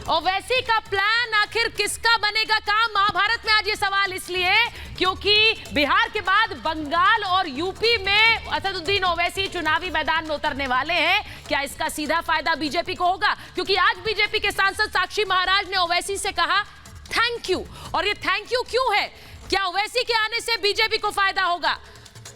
ओवैसी का प्लान आखिर किसका बनेगा काम? महाभारत में आज ये सवाल इसलिए क्योंकि बिहार के बाद बंगाल और यूपी में असदुद्दीन ओवैसी चुनावी मैदान में उतरने वाले हैं। क्या इसका सीधा फायदा बीजेपी को होगा? क्योंकि आज बीजेपी के सांसद साक्षी महाराज ने ओवैसी से कहा थैंक यू। और ये थैंक यू क्यों है? क्या ओवैसी के आने से बीजेपी को फायदा होगा?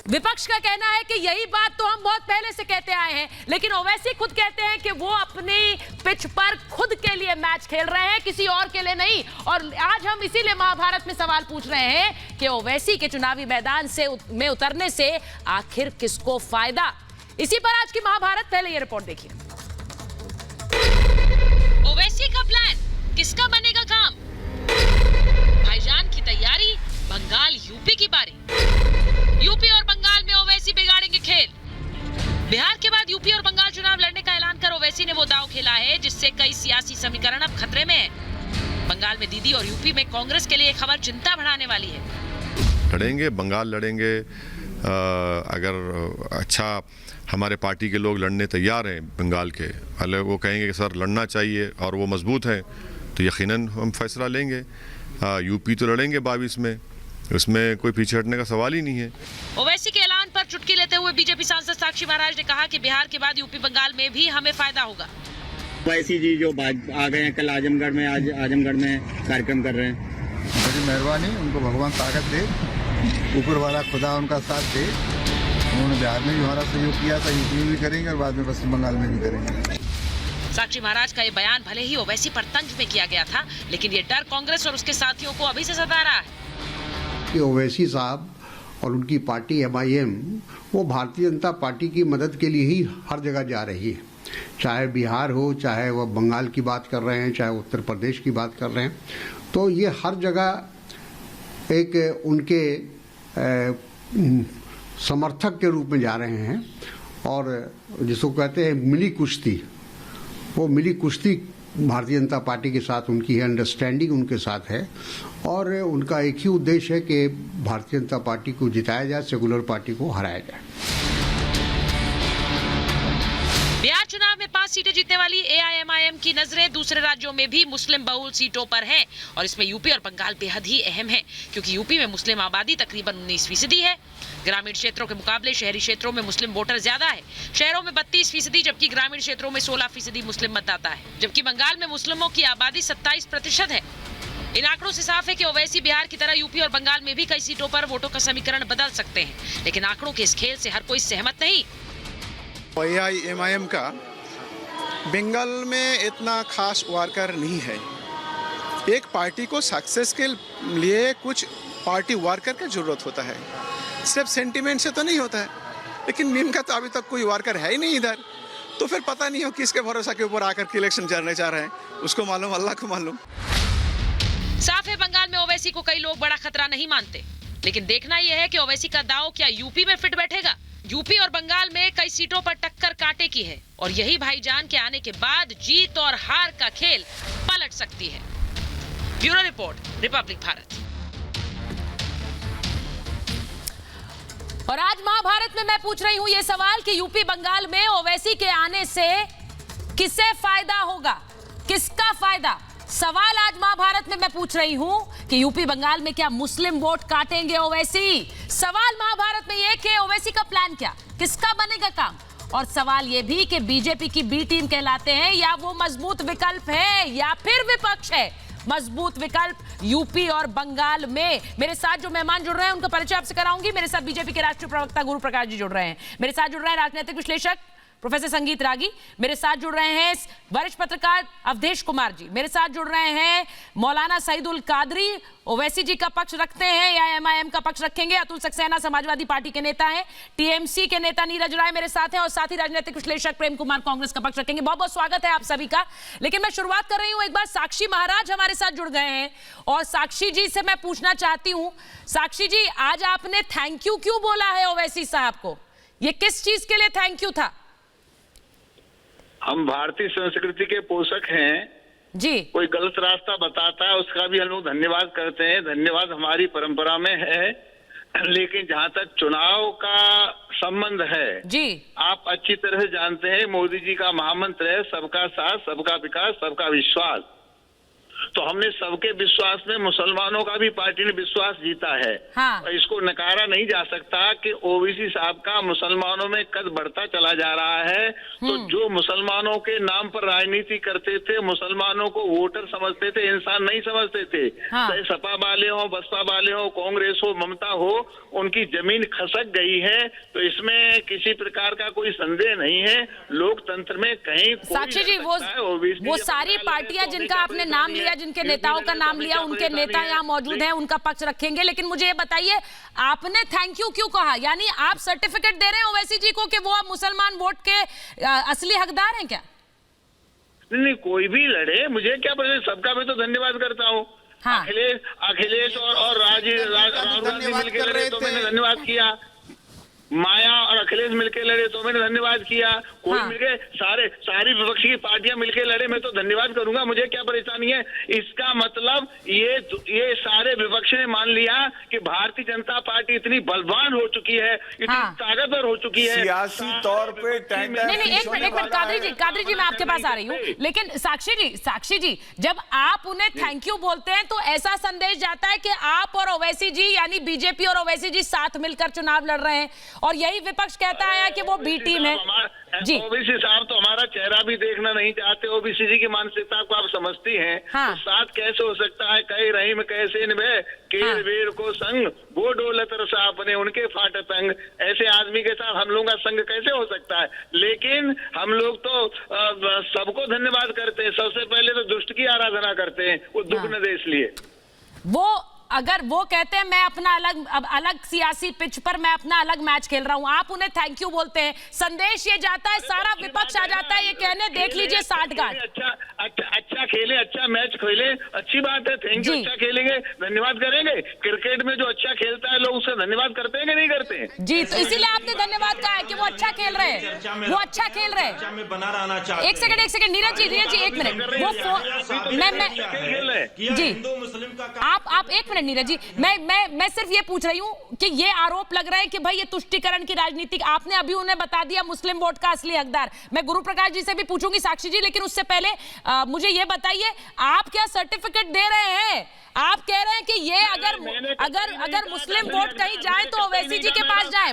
विपक्ष का कहना है कि यही बात तो हम बहुत पहले से कहते आए हैं, लेकिन ओवैसी खुद कहते हैं कि वो अपनी पिच पर खुद के लिए मैच खेल रहे हैं, किसी और के लिए नहीं। और आज हम इसीलिए महाभारत में सवाल पूछ रहे हैं कि ओवैसी के चुनावी मैदान में उतरने से आखिर किसको फायदा? इसी पर आज की महाभारत। पहले ये रिपोर्ट देखिए। ओवैसी का प्लान, किसका बनेगा काम? भाईजान की तैयारी, बंगाल यूपी की बारी। यूपी और बंगाल में ओवैसी बिगाड़ेंगे खेल। बिहार के बाद यूपी और बंगाल चुनाव लड़ने का ऐलान कर ओवैसी ने वो दांव खेला है जिससे कई सियासी समीकरण अब खतरे में है। बंगाल में दीदी और यूपी में कांग्रेस के लिए खबर चिंता बढ़ाने वाली है। लड़ेंगे, बंगाल लड़ेंगे। अगर अच्छा हमारे पार्टी के लोग लड़ने तैयार हैं बंगाल के, अगर वो कहेंगे कि सर लड़ना चाहिए और वो मजबूत हैं तो यकीनन हम फैसला लेंगे। यूपी तो लड़ेंगे 22 में, उसमें कोई पीछे हटने का सवाल ही नहीं है। ओवैसी के ऐलान पर चुटकी लेते हुए बीजेपी सांसद साक्षी महाराज ने कहा कि बिहार के बाद यूपी बंगाल में भी हमें फायदा होगा। ओवैसी जी जो आ गए हैं कल आजमगढ़ में, आज आजमगढ़ में कार्यक्रम कर रहे हैं। बड़ी मेहरबानी, उनको भगवान ताकत दे, ऊपर वाला खुदा उनका साथ दे। उन्होंने बिहार में भी हमारा सहयोग किया था, यूपी में भी करेंगे और बाद में पश्चिम बंगाल में भी करेंगे। साक्षी महाराज का ये बयान भले ही ओवैसी पर तंज में किया गया था, लेकिन ये डर कांग्रेस और उसके साथियों को अभी से सता रहा है कि ओवैसी साहब और उनकी पार्टी MIM वो भारतीय जनता पार्टी की मदद के लिए ही हर जगह जा रही है। चाहे बिहार हो, चाहे वह बंगाल की बात कर रहे हैं, चाहे उत्तर प्रदेश की बात कर रहे हैं, तो ये हर जगह एक उनके समर्थक के रूप में जा रहे हैं। और जिसको कहते हैं मिली कुश्ती, वो मिली कुश्ती भारतीय जनता पार्टी के साथ उनकी है, अंडरस्टैंडिंग उनके साथ है और उनका एक ही उद्देश्य है कि भारतीय जनता पार्टी को जिताया जाए, सेकुलर पार्टी को हराया जाए। बिहार चुनाव में 5 सीटें जीतने वाली AIMIM की नजरें दूसरे राज्यों में भी मुस्लिम बहुल सीटों पर हैं और इसमें यूपी और बंगाल बेहद ही अहम है क्योंकि यूपी में मुस्लिम आबादी तकरीबन 19% है। ग्रामीण क्षेत्रों के मुकाबले शहरी क्षेत्रों में मुस्लिम वोटर ज्यादा है। शहरों में 32% जबकि ग्रामीण क्षेत्रों में 16% मुस्लिम मतदाता है, जबकि बंगाल में मुस्लिमों की आबादी 27% है। इन आंकड़ों से साफ है कि ओवैसी बिहार की तरह यूपी और बंगाल में भी कई सीटों पर वोटों का समीकरण बदल सकते हैं, लेकिन आंकड़ों के इस खेल से हर कोई सहमत नहीं। AIMIM का बंगाल में इतना खास वर्कर नहीं है। एक पार्टी को सक्सेस के लिए कुछ पार्टी वर्कर की जरूरत होता है, सिर्फ सेंटिमेंट से तो नहीं होता है। लेकिन मीम का तो अभी तक कोई वर्कर है ही नहीं इधर, तो फिर पता नहीं हो किसके भरोसा के ऊपर आकर के इलेक्शन लड़ने जा रहे हैं, उसको मालूम, अल्लाह को मालूम। साफ है बंगाल में ओवैसी को कई लोग बड़ा खतरा नहीं मानते, लेकिन देखना यह है कि ओवैसी का दांव क्या यूपी में फिट बैठेगा। यूपी और बंगाल में कई सीटों पर टक्कर कांटे की है और यही भाईजान के आने के बाद जीत और हार का खेल पलट सकती है। Bureau report, Republic Bharat. और आज महाभारत में मैं पूछ रही हूं ये सवाल कि यूपी बंगाल में ओवैसी के आने से किसे फायदा होगा, किसका फायदा? सवाल आज महाभारत में मैं पूछ रही हूं कि यूपी बंगाल में क्या मुस्लिम वोट काटेंगे ओवैसी? सवाल महाभारत में यह कि ओवैसी का प्लान क्या, किसका बनेगा काम? और सवाल यह भी कि बीजेपी की बी टीम कहलाते हैं या वो मजबूत विकल्प है या फिर विपक्ष है मजबूत विकल्प यूपी और बंगाल में। मेरे साथ जो मेहमान जुड़ रहे हैं उनका परिचय आपसे कराऊंगी। मेरे साथ बीजेपी के राष्ट्रीय प्रवक्ता गुरु प्रकाश जी जुड़ रहे हैं, मेरे साथ जुड़ रहे हैं राजनीतिक विश्लेषक प्रोफेसर संगीत रागी, मेरे साथ जुड़ रहे हैं वरिष्ठ पत्रकार अवधेश कुमार जी, मेरे साथ जुड़ रहे हैं मौलाना सईदुल कादरी, ओवैसी जी का पक्ष रखते हैं या MIM का पक्ष रखेंगे, अतुल सक्सेना समाजवादी पार्टी के नेता हैं, TMC के नेता नीरज राय मेरे साथ हैं और साथ ही राजनीतिक विश्लेषक प्रेम कुमार कांग्रेस का पक्ष रखेंगे। बहुत बहुत स्वागत है आप सभी का। लेकिन मैं शुरुआत कर रही हूं, एक बार साक्षी महाराज हमारे साथ जुड़ गए हैं और साक्षी जी से मैं पूछना चाहती हूं, साक्षी जी आज आपने थैंक यू क्यों बोला है ओवैसी साहब को? ये किस चीज के लिए थैंक यू था? हम भारतीय संस्कृति के पोषक हैं जी। कोई गलत रास्ता बताता है उसका भी हम लोग धन्यवाद करते हैं, धन्यवाद हमारी परंपरा में है। लेकिन जहां तक चुनाव का संबंध है जी, आप अच्छी तरह जानते हैं मोदी जी का महामंत्र है सबका साथ, सबका विकास, सबका विश्वास। तो हमने सबके विश्वास में मुसलमानों का भी पार्टी ने विश्वास जीता है। हाँ। और इसको नकारा नहीं जा सकता कि ओबीसी साहब का मुसलमानों में कद बढ़ता चला जा रहा है। तो जो मुसलमानों के नाम पर राजनीति करते थे, मुसलमानों को वोटर समझते थे, इंसान नहीं समझते थे, हाँ। चाहे सपा वाले हो, बसपा वाले हो, कांग्रेस हो, ममता हो, उनकी जमीन खसक गई है। तो इसमें किसी प्रकार का कोई संदेह नहीं है। लोकतंत्र में कहीं साक्षी जी, वो सारी पार्टियां जिनका आपने नाम लिया, जिनके नेताओं का नाम लिया, उनके नेता यहाँ मौजूद हैं, उनका पक्ष रखेंगे। लेकिन मुझे ये बताइए, आपने थैंक यू क्यों कहा? यानी आप सर्टिफिकेट दे रहे हैं ओवैसी जी को कि वो अब मुसलमान वोट के असली हकदार हैं क्या? नहीं, कोई भी लड़े, मुझे क्या पता, सबका मैं तो धन्यवाद करता हूँ। हाँ। अखिलेश और राहुल गांधी मिलकर लड़े तो मैंने धन्यवाद किया। माया और अखिलेश मिलकर लड़े तो मैंने धन्यवाद किया। कोई हाँ। मिलके सारी विपक्षी की पार्टियां मिलकर लड़े, मैं तो धन्यवाद करूंगा, मुझे क्या परेशानी है। इसका मतलब ये सारे विपक्ष ने मान लिया कि भारतीय जनता पार्टी इतनी बलवान हो चुकी है, इतनी हाँ। ताकतवर हो चुकी है सियासी तौर पे नहीं, एक मिनट कादरी जी मैं आपके पास आ रही हूँ। लेकिन साक्षी जी जब आप उन्हें थैंक यू बोलते हैं तो ऐसा संदेश जाता है कि आप और ओवैसी जी, यानी बीजेपी और ओवैसी जी साथ मिलकर चुनाव लड़ रहे हैं, और यही विपक्ष कहता है कि वो बी टीम है। जी, ओबीसी साहब तो हमारा चेहरा भी देखना नहीं चाहते। ओबीसी जी की मानसिकता को आप समझती हैं। हाँ। तो साथ कैसे हो सकता है? कई रहीम कैसे निभे केर वेर को संग, वो डोलत रसा अपने उनके फाट तंग। ऐसे आदमी के साथ हम लोगों का संग कैसे हो सकता है? लेकिन हम लोग तो सबको धन्यवाद करते हैं। सबसे पहले तो दुष्ट की आराधना करते हैं, वो दुख न दे इसलिए। वो अगर वो कहते हैं मैं अपना अलग सियासी पिच पर मैं अपना अलग मैच खेल रहा हूं, आप उन्हें थैंक यू बोलते हैं, संदेश ये जाता है, सारा विपक्ष आ जाता है ये कहने, देख लीजिए 60 गांठ। अच्छा खेले, अच्छा मैच खेले, अच्छी बात है, थैंक यू। अच्छा खेलेंगे, धन्यवाद करेंगे। क्रिकेट में जो अच्छा खेलता है लोग उससे धन्यवाद करते हैं कि नहीं करते हैं? जी, तो इसीलिए आपने धन्यवाद कहा है कि वो अच्छा खेल रहे हैं, वो अच्छा खेल रहे हैं। एक सेकंड नीरज जी 1 मिनट, वो जी आप 1 मिनट नीरज जी, मैं सिर्फ ये पूछ रही हूँ कि ये आरोप लग रहा है कि भाई ये तुष्टीकरण की राजनीति, आपने अभी उन्हें बता दिया मुस्लिम वोट का असली हकदार। मैं गुरु प्रकाश जी से भी पूछूंगी साक्षी जी, लेकिन उससे पहले मुझे ये बताइए, आप क्या सर्टिफिकेट दे रहे हैं? आप कह रहे हैं कि ये अगर मुस्लिम वोट कहीं जाए तो ओवैसी जी के पास जाए।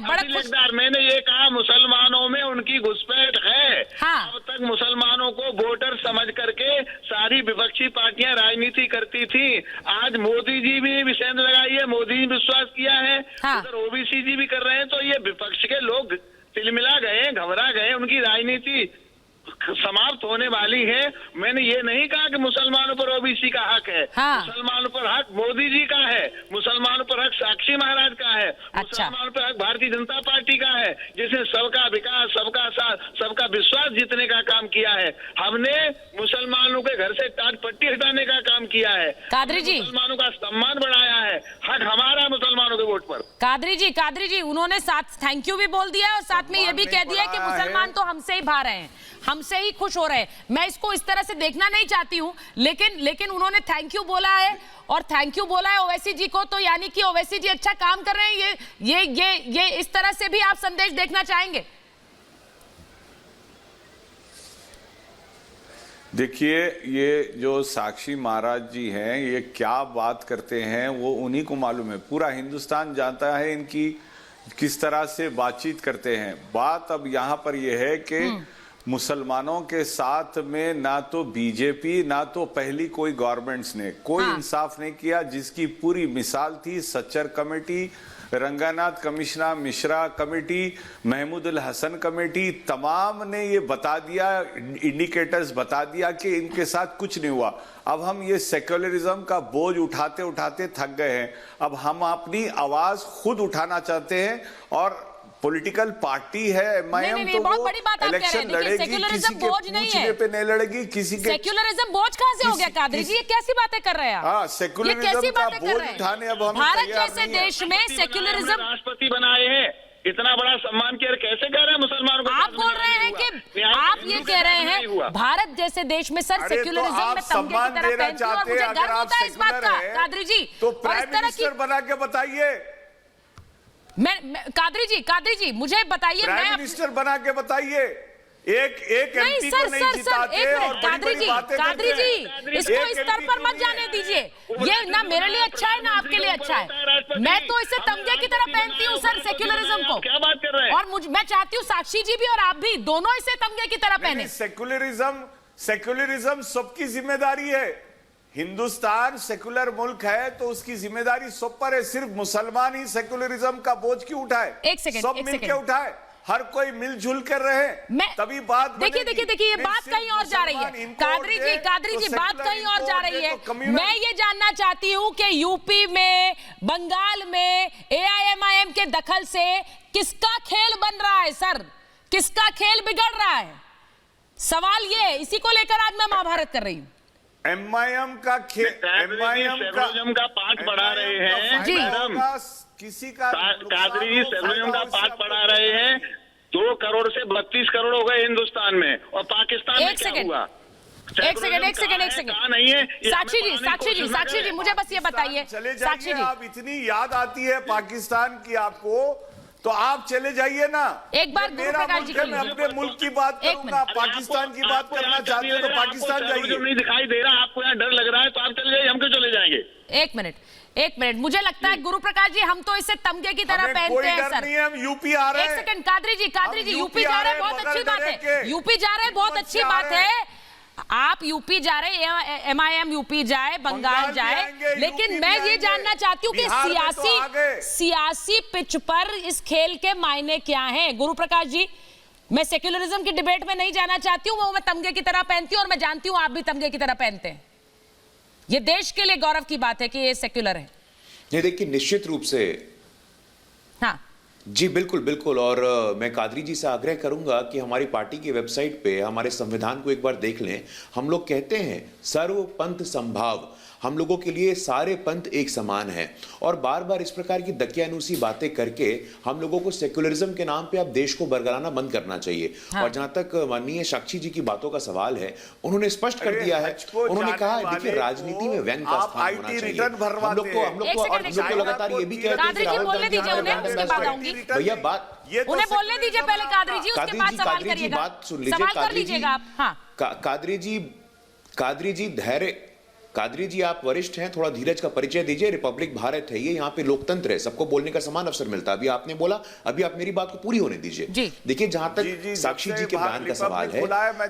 मैंने ये कहा मुसलमानों में उनकी घुसपैठ है। हाँ। अब तक मुसलमानों को वोटर समझ करके सारी विपक्षी पार्टियां राजनीति करती थी। आज मोदी जी भी विषय लगाई है, मोदी जी विश्वास किया है, हाँ। उधर ओबीसी जी भी कर रहे हैं। तो ये विपक्ष के लोग तिलमिला गए, घबरा गए, उनकी राजनीति समाप्त होने वाली है। मैंने ये नहीं कहा कि मुसलमानों पर ओबीसी का हक है। हाँ। मुसलमानों पर हक मोदी जी का है, मुसलमानों पर हक साक्षी महाराज का है, अच्छा। मुसलमानों पर हक भारतीय जनता पार्टी का है, जिसने सबका विकास, सबका साथ, सबका विश्वास जीतने का काम किया है। हमने मुसलमानों के घर से टाट पट्टी हटाने का काम किया है, कादरी जी मुसलमानों का सम्मान बढ़ाया है। हक हमारा है मुसलमानों के वोट पर। कादरी जी उन्होंने साथ थैंक यू भी बोल दिया और साथ में ये भी कह दिया कि मुसलमान तो हमसे ही भा रहे हैं, हमसे ही खुश हो रहे हैं। मैं इसको इस तरह से देखना नहीं चाहती हूं, लेकिन उन्होंने थैंक यू बोला है और थैंक यू बोला है ओवैसी जी को, तो यानी कि ओवैसी जी अच्छा काम कर रहे हैं। ये इस तरह से भी आप संदेश देखना चाहेंगे? देखिए, ये जो साक्षी महाराज जी हैं, ये क्या बात करते हैं वो उन्हीं को मालूम है। पूरा हिंदुस्तान जानता है इनकी किस तरह से बातचीत करते हैं। बात अब यहाँ पर ये है कि मुसलमानों के साथ में ना तो बीजेपी ना तो पहली कोई गवर्नमेंट्स ने कोई इंसाफ नहीं किया, जिसकी पूरी मिसाल थी Sachar committee, Ranganath commissioner Mishra committee, Mahmood al Hasan committee. तमाम ने ये बता दिया, इंडिकेटर्स बता दिया कि इनके साथ कुछ नहीं हुआ। अब हम ये सेक्युलरिज्म का बोझ उठाते उठाते थक गए हैं। अब हम अपनी आवाज खुद उठाना चाहते हैं और पॉलिटिकल पार्टी है एमआईएम, तो वो इलेक्शन लड़ेगी, किसी के पूछने पे नहीं लड़ेगी, किसी के। सेक्युलरिज्म बोझ कहां से हो गया कादरी जी? ये कैसी बातें कर रहे हैं आप? हाँ, सेक्युलरिज्म का बोझ उठाने अब हम भारत जैसे देश में सेक्युलरिज्म राष्ट्रपति बनाए हैं, इतना बड़ा सम्मान किया, कैसे कह रहे हैं मुसलमानों को? आप बोल रहे हैं कि आप ये कह रहे हैं भारत जैसे देश में सर सेक्युलरिज्म में तमगे की तरह पहनती है, और मुझे गर्व होता है इस बात का कादरी जी। तो प्राइम मिनिस्टर बना के बताइए। कादरी जी मुझे बताइए, प्राइम मिनिस्टर बना के बताइए। एक नहीं एमपी सर, को नहीं जिताते एक और मिनट, बड़ी कादरी बड़ी जी, बातें कादरी करते जी, हैं। इसको एक इस स्तर MP पर को मत नहीं जाने है। दीजिए। ये ना मेरे लिए अच्छा है ना आपके लिए अच्छा है। मैं तो इसे तमगे की तरह पहनती हूँ सर, सेक्युलरिज्म को। क्या बात कर रहे हैं? और मैं चाहती हूँ साक्षी जी भी और आप भी दोनों इसे तमगे की तरह पहने। सेक्युलरिज्म सबकी जिम्मेदारी है। हिंदुस्तान सेक्युलर मुल्क है तो उसकी जिम्मेदारी सब पर है। सिर्फ मुसलमान ही सेक्युलरिज्म का बोझ क्यों उठाए? एक सेकंड, सब एक मिलकर सेकंड। उठाए, हर कोई मिलजुल कर रहे, तभी बात देखिए ये बात कहीं और जा रही है। कादरी जी बात कहीं और जा रही है। मैं ये जानना चाहती हूँ कि यूपी में, बंगाल में एआईएमआईएम के दखल से किसका खेल बन रहा है सर? किसका खेल बिगड़ रहा है? सवाल ये, इसी को लेकर आज मैं महाभारत कर रही हूँ। एमआईएम का सेकुलरिज्म का पाठ पढ़ा रहे हैं जी। मैडम, किसी का कादरी जी सेकुलरिज्म का पाठ पढ़ा रहे हैं। 2 करोड़ से 32 करोड़ हो गए हिंदुस्तान में, और पाकिस्तान में क्या हुआ? एक सेकंड कहाँ नहीं है? साक्षी जी मुझे बस ये बताइए। चले साक्षी जाइए, जी, आप इतनी याद आती है पाकिस्तान की आपको, तो आप चले जाइए ना। एक बार ये गुरु मेरा प्रकाश मुल्क जी है, को मैं लीजिए। अपने मुल्क की बात एक करूंगा। मिनट। पाकिस्तान की बात करना चाहते हो तो पाकिस्तान जाइए। नहीं दिखाई दे रहा, आपको यहाँ डर लग रहा है तो आप चले जाइए, हम क्यों चले जाएंगे? एक मिनट मुझे लगता है गुरु प्रकाश जी हम तो इसे तमगे की तरह हमें पहनते कोई हैं डर सर। नहीं है, हम यूपी आ रहे हैं। एक सेकंड कादरी जी यूपी जा रहे हैं, बहुत अच्छी बात है। यूपी जा रहे हैं, बहुत अच्छी बात है। आप यूपी जा रहे हैं, एमआईएम यूपी जाए, बंगाल जाए, लेकिन मैं ये जानना चाहती हूँ कि सियासी पिच पर इस खेल के मायने क्या हैं? गुरु प्रकाश जी, मैं सेक्युलरिज्म की डिबेट में नहीं जाना चाहती हूँ, वो मैं तमगे की तरह पहनती हूँ और मैं जानती हूँ आप भी तमगे की तरह पहनते हैं। ये देश के लिए गौरव की बात है कि ये सेक्युलर है। ये देखिए निश्चित रूप से, हाँ जी बिल्कुल। और मैं कादरी जी से आग्रह करूंगा कि हमारी पार्टी की वेबसाइट पे हमारे संविधान को एक बार देख लें। हम लोग कहते हैं सर्व पंथ संभाव, हम लोगों के लिए सारे पंथ एक समान हैं। और बार बार इस प्रकार की दकियानूसी बातें करके हम लोगों को सेक्युलरिज्म के नाम पे अब देश को बरगलाना बंद करना चाहिए। हाँ। और जहां तक माननीय साक्षी जी की बातों का सवाल है, उन्होंने स्पष्ट कर दिया है, उन्होंने कहा है देखिए राजनीति में व्यंग का स्थान होना चाहिए। हम लोग को लगातार ये भी कहते हैं कि राहुल गांधी भैया बात उन्हें बोलने दीजिए पहले कादरी जी, उसके बाद सवाल करिएगा। बात सुन लीजिए, सवाल कर लीजिएगा आप। हाँ कादरी जी धैर्य, कादरी जी आप वरिष्ठ हैं, थोड़ा धीरज का परिचय दीजिए। रिपब्लिक भारत है ये, यहाँ पे लोकतंत्र है, सबको बोलने का समान अवसर मिलता है। अभी आपने बोला, अभी आप मेरी बात को पूरी होने दीजिए। देखिए जहां तक साक्षी जी के बयान का सवाल है,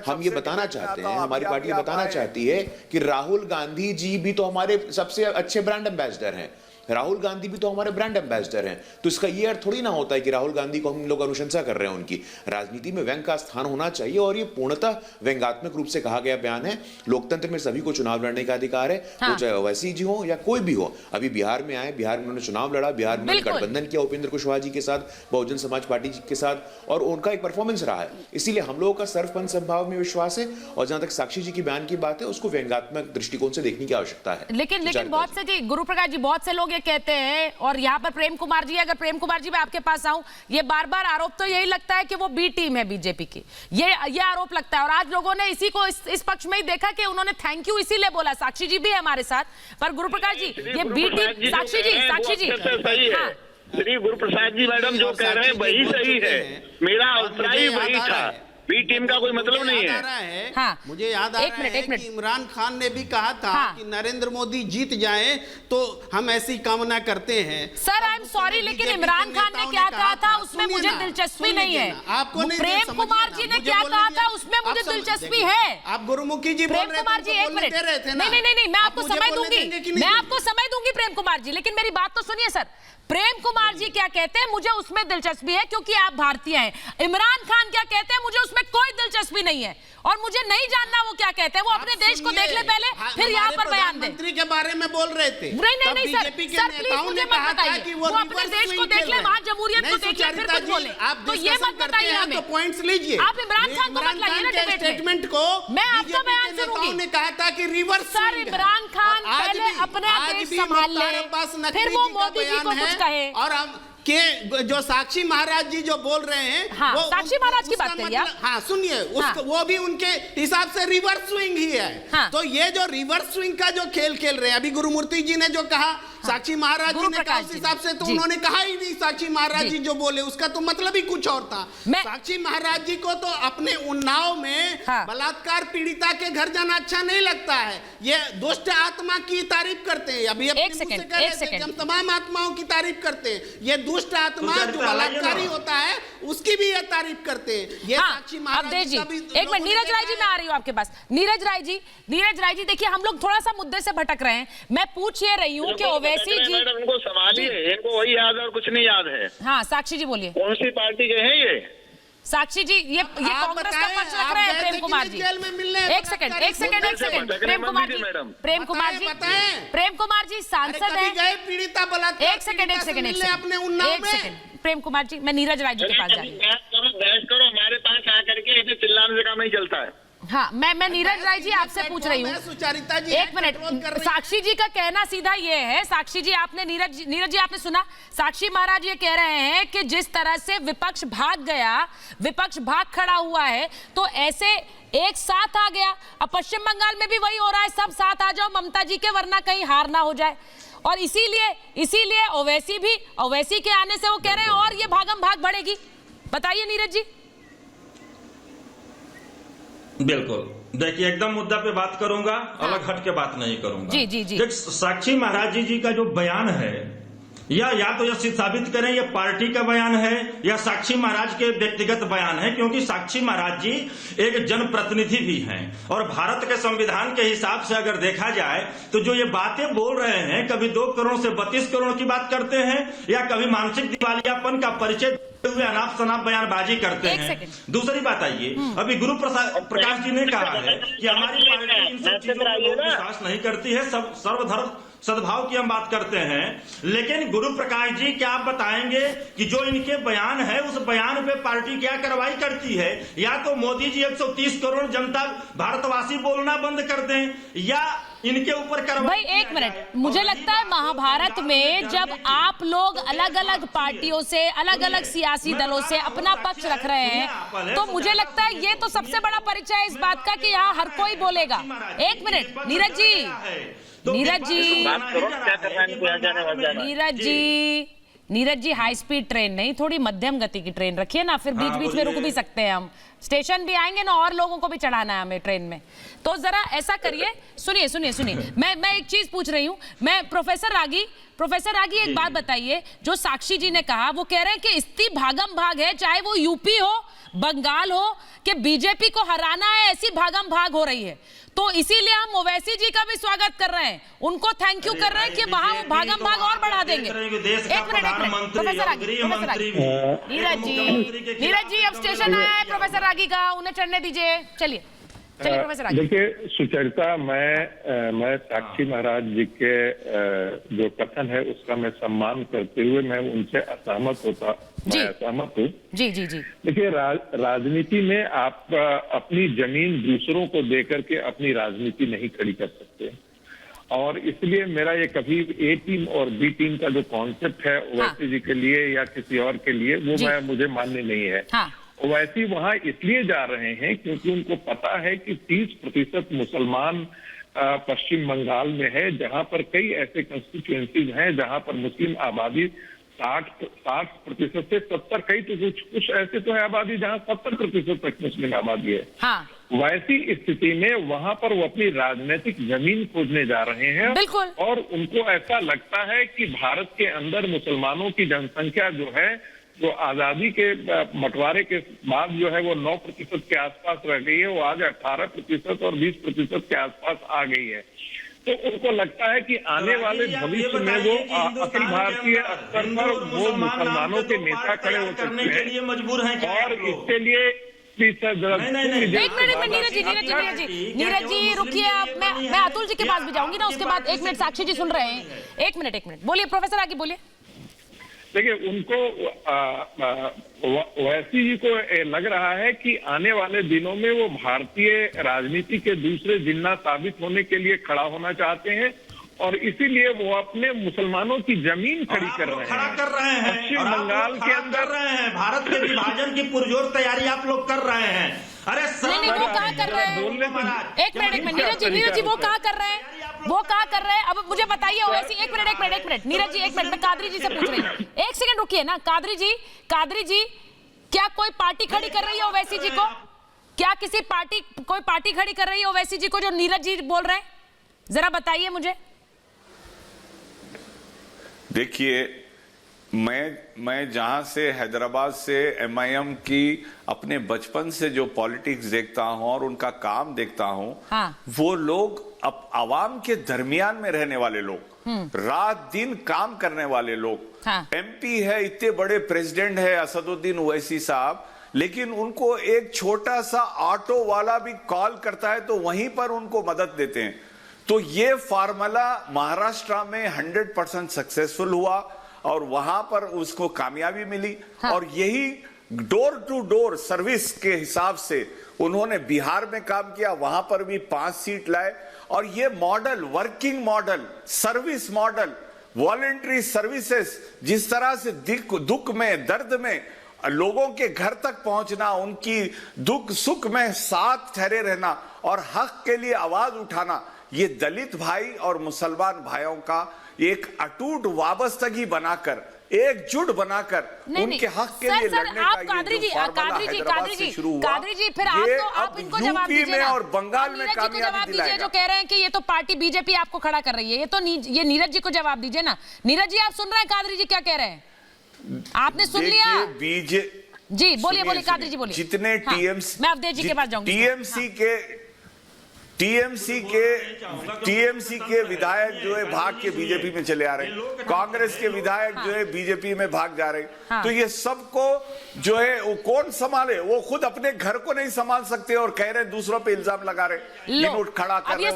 हम ये बताना चाहते हैं, हमारी पार्टी बताना चाहती है कि राहुल गांधी जी भी तो हमारे सबसे अच्छे ब्रांड एम्बेसडर हैं। राहुल गांधी भी तो हमारे ब्रांड एम्बेसडर हैं। तो इसका ये अर्थ थोड़ी ना होता है कि राहुल गांधी को हम लोग अनुशंसा कर रहे हैं। उनकी राजनीति में व्यंग का स्थान होना चाहिए, और ये पूर्णतः व्यंगात्मक रूप से कहा गया बयान है। लोकतंत्र में सभी को चुनाव लड़ने का अधिकार है, तो चाहे ओवैसी जी हो या कोई भी हो। अभी बिहार में आए, बिहार में उन्होंने चुनाव लड़ा, बिहार में गठबंधन किया उपेंद्र कुशवाहा जी के साथ, बहुजन समाज पार्टी के साथ, और उनका एक परफॉर्मेंस रहा है। इसीलिए हम लोगों का सर्वपंथ संभाव में विश्वास है। और जहां तक साक्षी जी की बयान की बात है, उसको व्यंगात्मक दृष्टिकोण से देखने की आवश्यकता है। लेकिन बहुत से जी, गुरु प्रकाश जी, बहुत से लोग ये कहते हैं, और यहाँ पर प्रेम कुमार जी, अगर प्रेम कुमार जी मैं आपके पास आऊं, ये बार बार आरोप तो यही लगता है कि वो बी टीम है बीजेपी की, ये आरोप लगता है। और आज लोगों ने इसी को इस पक्ष में ही देखा कि उन्होंने थैंक यू इसीलिए बोला। साक्षी जी भी है हमारे साथ, पर गुरु प्रकाश जी ये बी टीम, साक्षी जी सही है। श्री गुरु प्रसाद जी मैडम जो कह रहे हैं वही सही है, मेरा अभिप्राय वही था। बी टीम का कोई मतलब नहीं है। हाँ, मुझे याद आ रहा है कि इमरान खान ने भी कहा था कि नरेंद्र मोदी जीत जाएं तो हम ऐसी कामना करते हैं। सर आई एम सॉरी, लेकिन इमरान खान ने क्या कहा था उसमें मुझे दिलचस्पी नहीं है। आपको प्रेम कुमार जी ने क्या कहा था उसमें मुझे दिलचस्पी है। आप गुरुमुखी जी प्रेम कुमार जी एक मिनट, नहीं, मैं आपको समय दूंगी प्रेम कुमार जी, लेकिन मेरी बात तो सुनिए सर। प्रेम कुमार जी क्या कहते हैं, मुझे उसमें दिलचस्पी है क्योंकि आप भारतीय हैं। इमरान खान क्या कहते हैं, मुझे उसमें कोई दिलचस्पी नहीं है, और मुझे नहीं जानना वो क्या कहते हैं। वो अपने देश को देख ले पहले, फिर यहाँ पर बयान दें। मंत्री के बारे में बोल रहे थे। नहीं सर प्लीज मुझे मत बताइए। वो अपने देश को देख ले, वहाँ जमहूरियत को देख ले, फिर कुछ बोले। तो ये मत बताइए हमें, पॉइंट्स लीजिए। आप इमरान खान को मत लाइए ना डिबेट में। स्टेटमेंट को मैं आपका बयान सुनूंगी। ने कहा था कि रिवर्स सर इमरान खान पहले अपना देश संभाल ले, फिर वो मोदी जी को कुछ कहे। और हम कि जो साक्षी महाराज जी जो बोल रहे हैं, हाँ, वो साक्षी महाराज की बात करिए आप। हाँ सुनिए, उसको वो भी उनके हिसाब से रिवर्स स्विंग ही है। हाँ। तो ये जो रिवर्स स्विंग का जो खेल खेल रहे हैं, अभी गुरुमूर्ति जी ने जो कहा, साक्षी महाराज जी ने कहा, उस हिसाब से तो उन्होंने कहा ही नहीं। साक्षी महाराज जी जो बोले उसका तो मतलब ही कुछ और था। साक्षी महाराज जी को तो अपने उन्नाव में बलात्कार पीड़िता के घर जाना अच्छा नहीं लगता है। ये दुष्ट आत्मा की तारीफ करते हैं। अभी एक सेकंड हम तमाम आत्माओं की तारीफ करते हैं, ये दुष्ट आत्मा जो बलात्कारी होता है उसकी भी ये तारीफ करते हैं। ये साक्षी महाराज जी। एक मिनट नीरज राय जी, मैं आ रही हूँ आपके पास। नीरज राय जी देखिए, हम लोग थोड़ा सा मुद्दे से भटक रहे हैं। मैं पूछ ये रही हूँ कि ओवैसी जी, इनको संभालिए, इनको वही याद है और कुछ नहीं याद है। हाँ साक्षी जी बोलिए, कौन सी पार्टी के हैं ये? साक्षी जी ये कांग्रेस का पक्ष रख रहे हैं प्रेम कुमार जी। एक सेकंड प्रेम कुमार जी सांसद हैं। पीड़िता बलात्कार एक सेकंड प्रेम कुमार जी, मैं नीरज राय जी के पास जा रही हूँ। बहस करो हमारे पास आकर के, इसे चिल्लाने से काम नहीं चलता है। हाँ, मैं नीरज राय जी आपसे पूछ रही हूँ, एक मिनट। साक्षी जी का कहना सीधा ये है, साक्षी जी आपने नीरज जी आपने सुना, साक्षी महाराज ये कह रहे हैं कि जिस तरह से विपक्ष भाग गया, विपक्ष भाग खड़ा हुआ है, तो ऐसे एक साथ आ गया। अब पश्चिम बंगाल में भी वही हो रहा है, सब साथ आ जाओ ममता जी के, वरना कहीं हार ना हो जाए। और इसीलिए ओवैसी के आने से वो कह रहे हैं और ये भागम भाग बढ़ेगी। बताइए नीरज जी। बिल्कुल, देखिए एकदम मुद्दा पे बात करूंगा, अलग हट के बात नहीं करूंगा। जी। साक्षी महाराज जी का जो बयान है, या तो यह साबित करें ये पार्टी का बयान है या साक्षी महाराज के व्यक्तिगत बयान है, क्योंकि साक्षी महाराज जी एक जनप्रतिनिधि भी हैं और भारत के संविधान के हिसाब से अगर देखा जाए तो जो ये बातें बोल रहे हैं, कभी 2 करोड़ से 32 करोड़ की बात करते हैं या कभी मानसिक दिवालियापन का परिचय हुए अनाप शनाप बयानबाजी करते हैं। दूसरी बात आइए, अभी गुरु प्रकाश जी ने कहा है कि हमारी पार्टी इन सब चीजों पर विश्वास नहीं करती है, सब सर्वधर्म सद्भाव की हम बात करते हैं। लेकिन गुरु प्रकाश जी क्या आप बताएंगे कि जो इनके बयान है उस बयान पे पार्टी क्या कार्रवाई करती है? या तो मोदी जी 130 करोड़ जनता भारतवासी बोलना बंद कर दें या इनके ऊपर कार्रवाई। भाई एक मिनट, मुझे लगता है महाभारत में जब आप लोग अलग अलग पार्टियों से, अलग अलग सियासी दलों से अपना पक्ष रख रहे हैं, तो मुझे लगता है ये तो सबसे बड़ा परिचय है इस बात का कि यहाँ हर कोई बोलेगा। एक minute Neeraj ji high speed train नहीं, थोड़ी मध्यम गति की ट्रेन रखिए ना, फिर बीच बीच में रुक भी सकते हैं हम, स्टेशन भी आएंगे ना और लोगों को भी चढ़ाना है हमें ट्रेन में। तो जरा ऐसा करिए, सुनिए मैं एक चीज पूछ रही हूँ। मैं प्रोफेसर रागी एक बात बताइए, जो साक्षी जी ने कहा, वो कह रहे हैं कि इतनी भागम भाग है, चाहे वो यूपी हो बंगाल हो, कि बीजेपी को हराना है, ऐसी भागम भाग हो रही है। तो इसीलिए हम ओवैसी जी का भी स्वागत कर रहे हैं, उनको थैंक यू कर रहे हैं कि वहां वो भागम भाग और बढ़ा देंगे। एक मिनट प्रोफेसर रागी, नीरज जी अब स्टेशन आया है प्रोफेसर रागी का, उन्हें चढ़ने दीजिए। चलिए प्रोफेसर रागी। देखिए सुचरिता, मैं साक्षी महाराज जी के जो कथन है उसका मैं सम्मान करते हुए मैं उनसे असहमत हूँ। जी। देखिए राजनीति में आप अपनी जमीन दूसरों को देकर के अपनी राजनीति नहीं खड़ी कर सकते, और इसलिए मेरा ये कभी ए टीम और बी टीम का जो कॉन्सेप्ट है ओवैसी जी के लिए या किसी और के लिए, वो मुझे मान्य नहीं है। ओवैसी वहां इसलिए जा रहे हैं क्योंकि उनको पता है कि 30% मुसलमान पश्चिम बंगाल में है, जहां पर कई ऐसे कंस्टिट्यूएंसीज हैं जहां पर मुस्लिम आबादी 60% से 70, कई तो कुछ ऐसे तो है आबादी जहां 70% तक मुस्लिम आबादी है। वैसी स्थिति में वहां पर वो अपनी राजनीतिक जमीन खोजने जा रहे हैं। और उनको ऐसा लगता है कि भारत के अंदर मुसलमानों की जनसंख्या जो है, जो आजादी के बंटवारे के बाद जो है वो 9% के आसपास रह गई है, वो आज 18% और 20% के आसपास आ गई है। तो उनको लगता है कि आने वाले भविष्य में वो अखिल भारतीय स्तर पर वो मुसलमानों के नेता खड़े हो सकते हैं मजबूर हैं, और इसके लिए एक मिनट नीरज जी रुकिए आप, मैं अतुल जी के पास भी जाऊंगी ना, उसके बाद 1 मिनट साक्षी जी सुन रहे हैं, 1 मिनट बोलिए प्रोफेसर आगे बोलिए। देखिए उनको ओवैसी जी को लग रहा है कि आने वाले दिनों में वो भारतीय राजनीति के दूसरे जिन्ना साबित होने के लिए खड़ा होना चाहते हैं, और इसीलिए वो अपने मुसलमानों की जमीन खड़ी कर रहे हैं, खड़ा कर रहे हैं। पश्चिम और आप बंगाल लोग के खड़ा अंदर कर रहे हैं, भारत के विभाजन की पुरजोर तैयारी आप लोग कर रहे हैं। अरे नहीं, वो कहाँ कर रहे हैं? एक मिनट नीरज जी वो कहाँ कर रहे हैं? वो कहाँ कर रहे हैं? अब मुझे बताइए ओवैसी। एक मिनट नीरज जी, एक मिनट, मैं कादरी जी से पूछ रही हूँ। एक सेकंड रुकिए ना। कादरी जी क्या कोई पार्टी खड़ी कर रही है ओवैसी जी को? क्या कोई पार्टी खड़ी कर रही है ओवैसी जी को जो नीरज जी बोल रहे हैं? जरा बताइए मुझे। देखिए, मैं जहां से हैदराबाद से एमआईएम की अपने बचपन से जो पॉलिटिक्स देखता हूं और उनका काम देखता हूं, हाँ। वो लोग अब आवाम के दरमियान में रहने वाले लोग, रात दिन काम करने वाले लोग। हाँ। एमपी है, इतने बड़े प्रेसिडेंट है असदुद्दीन ओवैसी साहब, लेकिन उनको एक छोटा सा ऑटो वाला भी कॉल करता है तो वहीं पर उनको मदद देते हैं। तो ये फार्मूला महाराष्ट्र में 100% सक्सेसफुल हुआ और वहां पर उसको कामयाबी मिली। हाँ। और यही डोर टू डोर सर्विस के हिसाब से उन्होंने बिहार में काम किया, वहां पर भी 5 सीट लाए। और ये model, working model, service model, voluntary services, जिस तरह से दुख में, दर्द में लोगों के घर तक पहुंचना, उनकी दुख सुख में साथ ठहरे रहना और हक के लिए आवाज उठाना, ये दलित भाई और मुसलमान भाइयों का एक अटूट वाबस्तगी बनाकर, एकजुट बनाकर उनके हक के लिए लड़ने का ये जो फार्मूला हैदराबाद से शुरू हुआ, फिर आप इनको जवाब यूपी दीजिए में ना। और बंगाल में कामयाबी दिलाएगा। जो कह रहे हैं कि ये तो पार्टी बीजेपी आपको खड़ा कर रही है, ये नीरज जी को जवाब दीजिए ना। नीरज जी आप सुन रहे हैं कादरी जी क्या कह रहे हैं? आपने सुन लिया? जी बोलिए कादरी जी बोलिए। जितने टीएमसी, मैं अवधेश जी के पास जाऊंगी। टीएमसी के विधायक जो है भाग के बीजेपी में चले आ रहे हैं, कांग्रेस के विधायक जो है बीजेपी में भाग जा रहे हैं। तो ये सबको जो है वो कौन संभाले? वो खुद अपने घर को नहीं संभाल सकते और कह रहे हैं दूसरों पे इल्जाम लगा रहे, खड़ा कर रहे हैं।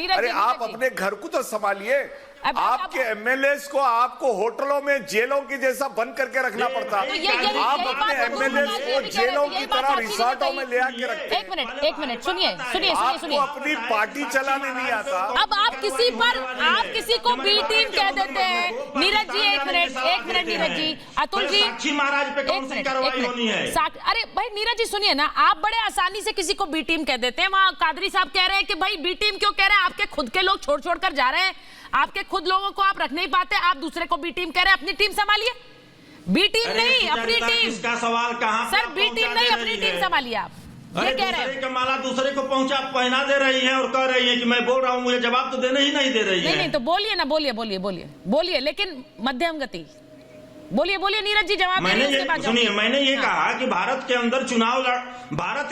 अरे आप अपने घर को तो संभालिए। आपके एमएलएस को आपको होटलों में जेलों की जैसा बंद करके रखना पड़ता। आप अपने एमएलएस को जेलों की तरह रिसोर्टों में ले आके रखते। एक मिनट सुनिए। आपको अपनी पार्टी चलाने नहीं आता। अब आप किसी को बी टीम कह देते हैं। नीरज जी एक मिनट नीरज जी, अतुल जी, साक्षी महाराज पे कौन सी कार्रवाई होनी है? अरे भाई नीरज जी सुनिए ना, आप बड़े आसानी से किसी को बी टीम कह देते हैं। वहां कादरी साहब कह रहे हैं कि भाई बी टीम क्यों कह रहे हैं? आपके खुद के लोग छोड़ कर जा रहे हैं, आपके खुद लोगों को आप रख नहीं पाते, आप दूसरे को बी टीम कह रहे हैं। अपनी टीम संभालिए। बी टीम नहीं, अपनी टीम। इसका सवाल कहां सर, बी टीम नहीं, अपनी टीम संभालिए। आप ये कह रहे हैं माला दूसरे को पहना दे रही है और कह रही है कि मैं बोल रहा हूं, मुझे जवाब तो देने ही नहीं दे रही है। नहीं तो बोलिए ना, बोलिए लेकिन मध्यम गति। बोलिए नीरज जी जवाब। मैंने ये कहा कि भारत के अंदर भारत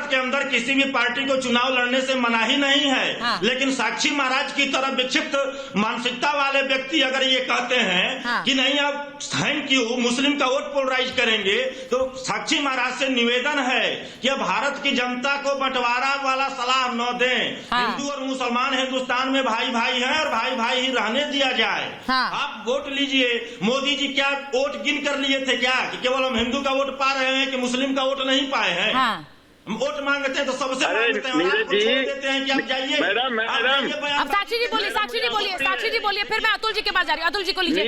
के अंदर किसी भी पार्टी को चुनाव लड़ने से मनाही नहीं है। हाँ। लेकिन साक्षी महाराज की तरह विक्षिप्त मानसिकता वाले व्यक्ति अगर ये कहते हैं हाँ। कि नहीं अब थैंक यू मुस्लिम का वोट पोलराइज करेंगे, तो साक्षी महाराज से निवेदन है कि अब भारत की जनता को बंटवारा वाला सलाह न दें। हाँ। हिंदू और मुसलमान हिंदुस्तान में भाई भाई हैं और भाई भाई ही रहने दिया जाए। हाँ। आप वोट लीजिए। मोदी जी क्या वोट गिन कर लिए थे क्या कि केवल हम हिंदू का वोट पा रहे हैं कि मुस्लिम का वोट नहीं पाए हैं? हाँ। हम वोट मांगते हैं तो सबसे मांगते हैं, आपको छोड़ देते हैं कि आप जाइए। मैडम अब साक्षी जी बोलिए, फिर मैं अतुल जी के पास जा रही हूँ। अतुल जी को लीजिए।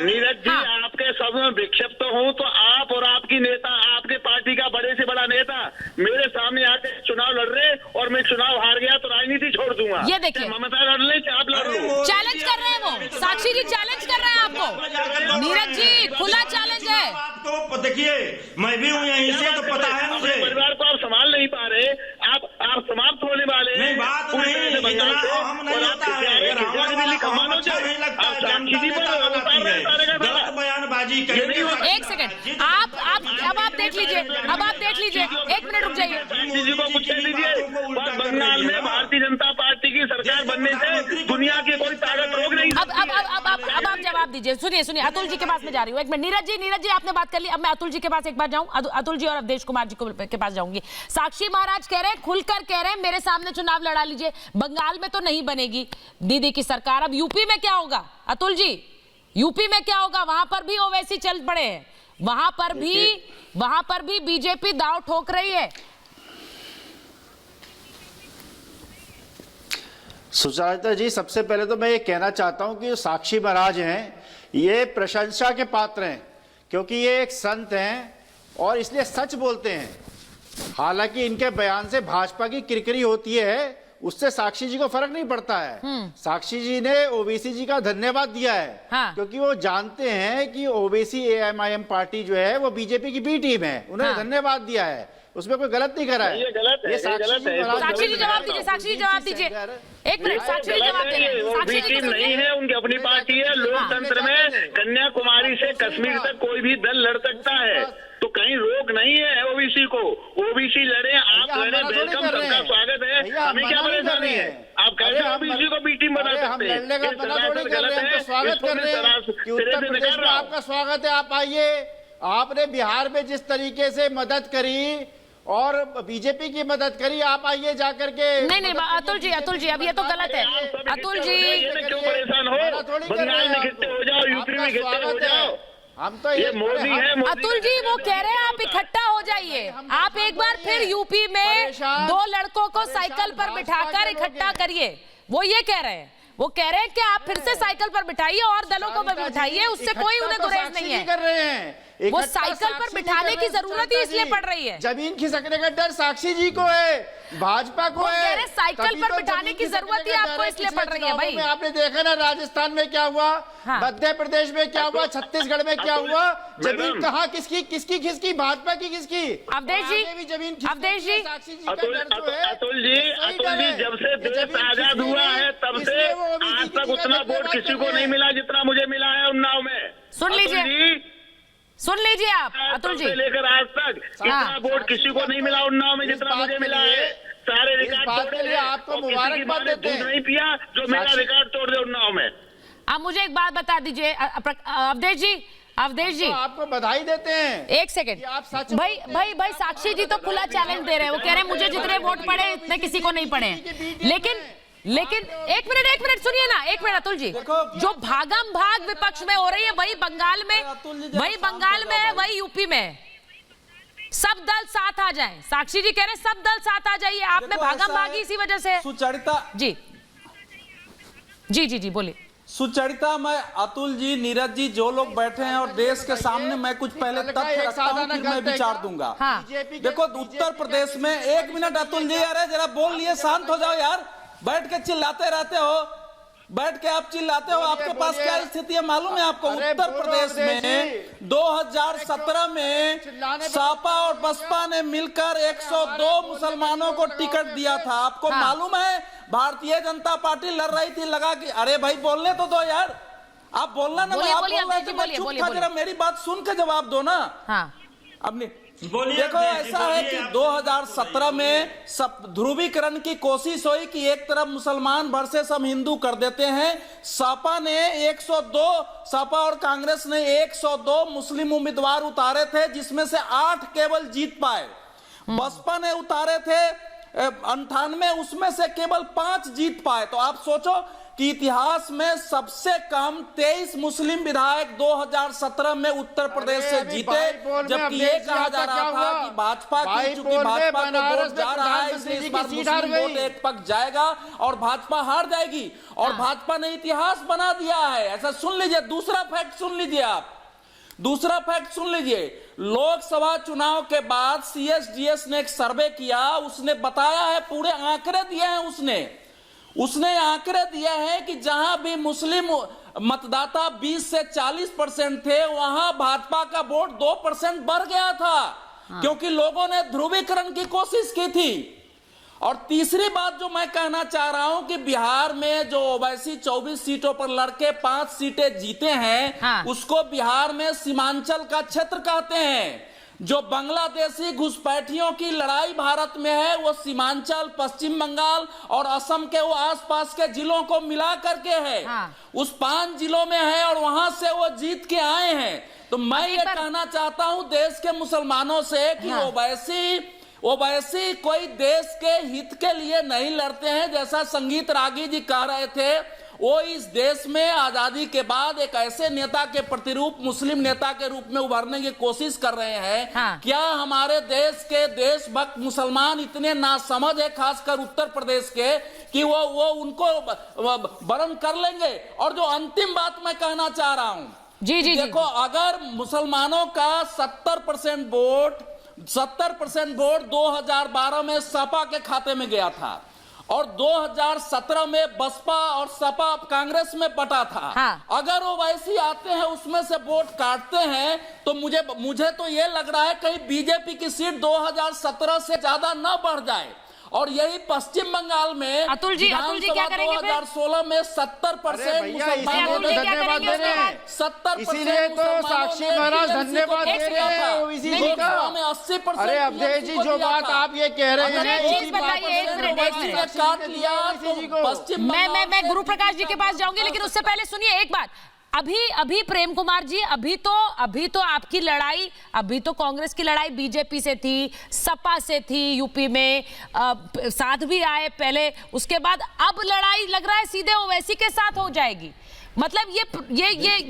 नीरज जी आपके सब में विक्षिप्त हूँ तो आप और आपकी नेता, आपके पार्टी का बड़े से बड़ा नेता मेरे सामने आके चुनाव लड़ रहे और मैं चुनाव हार गया तो राजनीति छोड़ दूंगा। ये देखिए ममता लड़ ले, आप लड़ लो। चैलेंज कर रहे हैं वो, साक्षी जी चैलेंज कर रहे हैं आपको। नीरज जी खुला चैलेंज है आपको। देखिए मैं भी हूँ यहीं से, तो पता है मुझे। परिवार को आप संभाल नहीं पा रहे, आप समाप्त होने वाले। नहीं बात नहीं, इतना हम नहीं होता है। गलत बयानबाजी करेंगे। एक सेकंड, आप देख लीजिए। एक मिनट रुक जाइए। को कुछ कह दीजिए। बंगाल में भारतीय जनता पार्टी की सरकार बनने से दुनिया की कोई ताकत रोक नहीं। अब आप जवाब दीजिए। सुनिए अतुल जी के पास में जा रही हूँ। एक मिनट नीरज जी आपने बात कर ली। अब मैं अतुल जी के पास एक बार जाऊँ, अतुल जी और अवधेश कुमार जी के पास जाऊंगी। साक्षी महाराज कह रहे हैं, खुलकर कह रहे हैं मेरे सामने चुनाव लड़ा लीजिए। बंगाल में तो नहीं बनेगी दीदी की सरकार। अब यूपी में क्या होगा अतुल जी? यूपी में क्या होगा? वहां पर भी ओवैसी चल पड़े हैं, वहां पर भी बीजेपी दांव ठोक रही है। सुचारिता जी, सबसे पहले तो मैं ये कहना चाहता हूं कि साक्षी महाराज हैं ये प्रशंसा के पात्र हैं, क्योंकि ये एक संत हैं और इसलिए सच बोलते हैं। हालांकि इनके बयान से भाजपा की किरकिरी होती है, उससे साक्षी जी को फर्क नहीं पड़ता है। साक्षी जी ने ओबीसी जी का धन्यवाद दिया है, हाँ। क्योंकि वो जानते हैं कि ओबीसी एएमआईएम पार्टी जो है वो बीजेपी की बी टीम है। उन्होंने धन्यवाद दिया है, उसमें कोई गलत नहीं करा है। ये गलत है, ये साक्षी जी जवाब दीजिए, साक्षी जी जवाब दीजिए, एक मिनट, साक्षी जी जवाब दे रहे हैं। वो बी टीम नहीं है, उनकी अपनी पार्टी है। लोकतंत्र में कन्याकुमारी से कश्मीर तक कोई भी दल लड़ सकता है, तो कहीं रोक नहीं है ओबीसी को। ओबीसी लड़े, आप लड़े, वेलकम, सबका स्वागत है, हमें क्या परेशानी है? आप कैसे ओबीसी को बी टीम बना सकते हैं? स्वागत कर रहे हैं कि उत्तर प्रदेश में आपका स्वागत है, आप आइए। आपने बिहार में जिस तरीके से मदद करी और बीजेपी की मदद करी, आप आइए जाकर के। नहीं, अतुल जी, अब ये तो गलत है। अतुल जी क्यों परेशान हो? बंगाल में कितने हो जाओ, यूपी में कितने हो जाओ, हम तो ये मोदी है। अतुल जी वो कह रहे हैं आप इकट्ठा हो जाइए, आप एक बार फिर यूपी में 2 लड़कों को साइकिल पर बिठाकर इकट्ठा करिए, वो ये कह रहे हैं। वो कह रहे हैं कि आप फिर से साइकिल पर बिठाइए और दलों को बिठाइए, उससे कोई उन्हें गुरेज नहीं है। कर रहे हैं, वो साइकिल पर बिठाने की जरूरत ही इसलिए पड़ रही है। जमीन खिसकने का डर साक्षी जी को है, भाजपा को है। साइकिल पर बिठाने की जरूरत ही आपको इसलिए पड़ रही है भाई। आपने देखा ना राजस्थान में क्या हुआ, मध्य प्रदेश में क्या हुआ, छत्तीसगढ़ में क्या हुआ, जमीन कहाँ किसकी खिसकी, भाजपा की किसकी। अवधेश जी, अवधेश जी, अतुल जी, जब से देश आजाद हुआ है तब से आज तक उतना वोट किसी को नहीं मिला जितना मुझे मिला है उन्नाव में। सुन लीजिए आप अतुल जी, लेकर आज तक इतना वोट किसी को नहीं मिला उन्नाव में जितना मुझे मिला है। सारे रिकॉर्ड तोड़े, आपको मुबारकबाद देते हैं। दूध नहीं पिया जो मेरा रिकॉर्ड तोड़ दे उन्नाव में। आप मुझे एक बात बता दीजिए अवधेश जी, आपको बधाई देते हैं। एक सेकंड भाई, साक्षी जी तो खुला चैलेंज दे रहे हैं। वो कह रहे हैं मुझे जितने वोट पड़े इतने किसी को नहीं पड़े, लेकिन एक मिनट सुनिए ना, एक मिनट अतुल जी, जो भागम भाग विपक्ष में हो रही है वही बंगाल में है, वही यूपी में। सब दल साथ आ जाएं। साक्षी जी कह रहे हैं सब दल साथ आ जाइए, आप में भागम भागी इसी वजह से। सुचरिता जी बोलिए। सुचरिता, मैं अतुल जी, नीरज जी, जो लोग बैठे हैं और देश के सामने मैं कुछ पहले तथ्य रखता हूं, फिर मैं विचार दूंगा। देखो उत्तर प्रदेश में, एक मिनट अतुल जी, अरे जरा बोल लिए, शांत हो जाओ यार, बैठ के चिल्लाते रहते हो, बैठ के आप चिल्लाते हो। आपके पास क्या स्थिति है मालूम है आपको? उत्तर प्रदेश में 2017 में सपा और बसपा ने मिलकर 102 मुसलमानों को टिकट दिया था। आपको मालूम है भारतीय जनता पार्टी लड़ रही थी, लगा कि अरे भाई बोलने तो दो यार, आप बोलना ना, जरा मेरी बात सुन के जवाब दो ना। अपनी देखो ऐसा है कि 2017 में ध्रुवीकरण की कोशिश हुई कि एक तरफ मुसलमान वर्सेस हम हिंदू कर देते हैं। सपा ने 102, सपा और कांग्रेस ने 102 मुस्लिम उम्मीदवार उतारे थे, जिसमें से 8 केवल जीत पाए। बसपा ने उतारे थे 98, उसमें से केवल 5 जीत पाए। तो आप सोचो कि इतिहास में सबसे कम 23 मुस्लिम विधायक 2017 में उत्तर प्रदेश से जीते, जबकि ये कहा जा रहा था कि भाजपा की, चूंकि भाजपा को वोट जा रहा है इसलिए इस बार मुस्लिम वोट एक पक्ष जाएगा और भाजपा हार जाएगी, और भाजपा ने इतिहास बना दिया है। ऐसा सुन लीजिए। दूसरा फैक्ट सुन लीजिए आप, दूसरा फैक्ट सुन लीजिए। लोकसभा चुनाव के बाद CSDS ने एक सर्वे किया, उसने बताया है, पूरे आंकड़े दिए हैं उसने आंकड़े दिए हैं कि जहां भी मुस्लिम मतदाता 20 से 40% थे, वहां भाजपा का वोट 2% बढ़ गया था, क्योंकि लोगों ने ध्रुवीकरण की कोशिश की थी। और तीसरी बात जो मैं कहना चाह रहा हूं कि बिहार में जो ओवैसी 24 सीटों पर लड़के 5 सीटें जीते हैं, उसको बिहार में सीमांचल का क्षेत्र कहते हैं। जो बांग्लादेशी घुसपैठियों की लड़ाई भारत में है, वो सीमांचल, पश्चिम बंगाल और असम के वो आसपास के जिलों को मिला करके है। उस 5 जिलों में है और वहां से वो जीत के आए हैं। तो मैं ये कहना चाहता हूं देश के मुसलमानों से कि ओवैसी कोई देश के हित के लिए नहीं लड़ते हैं, जैसा संगीत रागी जी कह रहे थे। वो इस देश में आजादी के बाद एक ऐसे नेता के प्रतिरूप, मुस्लिम नेता के रूप में उभरने की कोशिश कर रहे हैं। हाँ। क्या हमारे देश के देशभक्त मुसलमान इतने नासमझ है, खासकर उत्तर प्रदेश के, कि वो उनको वरण कर लेंगे? और जो अंतिम बात मैं कहना चाह रहा हूं, जी जी देखो, अगर मुसलमानों का 70% वोट 2012 में सपा के खाते में गया था और 2017 में बसपा और सपा कांग्रेस में बटा था। हाँ। अगर वो वैसे आते हैं, उसमें से वोट काटते हैं, तो मुझे तो ये लग रहा है कहीं बीजेपी की सीट 2017 से ज्यादा न बढ़ जाए। और यही पश्चिम बंगाल में अतुल जी क्या करेंगे? 2016 में 70% धन्यवाद दे रहे हैं, 70%, इसीलिए तो साक्षी महाराज धन्यवाद दे रहे हैं ओवैसी जी का। 80%। अरे अवधेश जी, जो बात आप ये कह रहे हैं, काट लिया पश्चिम। मैं गुरु प्रकाश जी के पास जाऊंगी, लेकिन उससे पहले सुनिए एक बात। अभी प्रेम कुमार जी, अभी तो आपकी लड़ाई, अभी तो कांग्रेस की लड़ाई बीजेपी से थी, सपा से थी, यूपी में साथ भी आए पहले, उसके बाद अब लड़ाई लग रहा है सीधे ओवैसी के साथ हो जाएगी। मतलब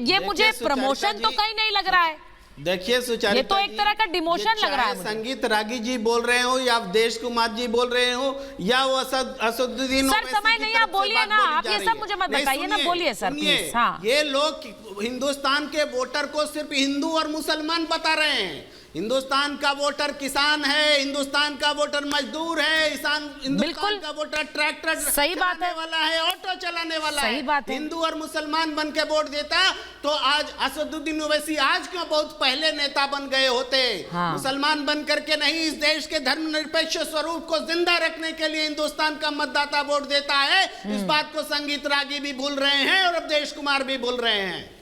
ये मुझे प्रमोशन तो कहीं नहीं लग रहा है। देखिए सुचारिता, ये तो एक तरह का डिमोशन लग रहा है मुझे। संगीत रागी जी बोल रहे हो या अवधेश कुमार जी बोल रहे हो या वो असदुद्दीन। सर समय नहीं, आप बोलिए ना, आप ये सब मुझे मत बताइए ना, बोलिए सर प्लीज। हाँ, ये लोग हिंदुस्तान के वोटर को सिर्फ हिंदू और मुसलमान बता रहे हैं। हिंदुस्तान का वोटर किसान है, हिंदुस्तान का वोटर मजदूर है, हिंदुस्तान का वोटर ट्रैक्टर सही बात है वाला है, ऑटो चलाने वाला सही बात है। हिंदू और मुसलमान बन के वोट देता तो आज असदुद्दीन ओवैसी आज क्यों बहुत पहले नेता बन गए होते। हाँ। मुसलमान बन करके नहीं, इस देश के धर्मनिरपेक्ष स्वरूप को जिंदा रखने के लिए हिंदुस्तान का मतदाता वोट देता है। इस बात को संगीत रागी भी भूल रहे हैं और अवधेश कुमार भी भूल रहे हैं।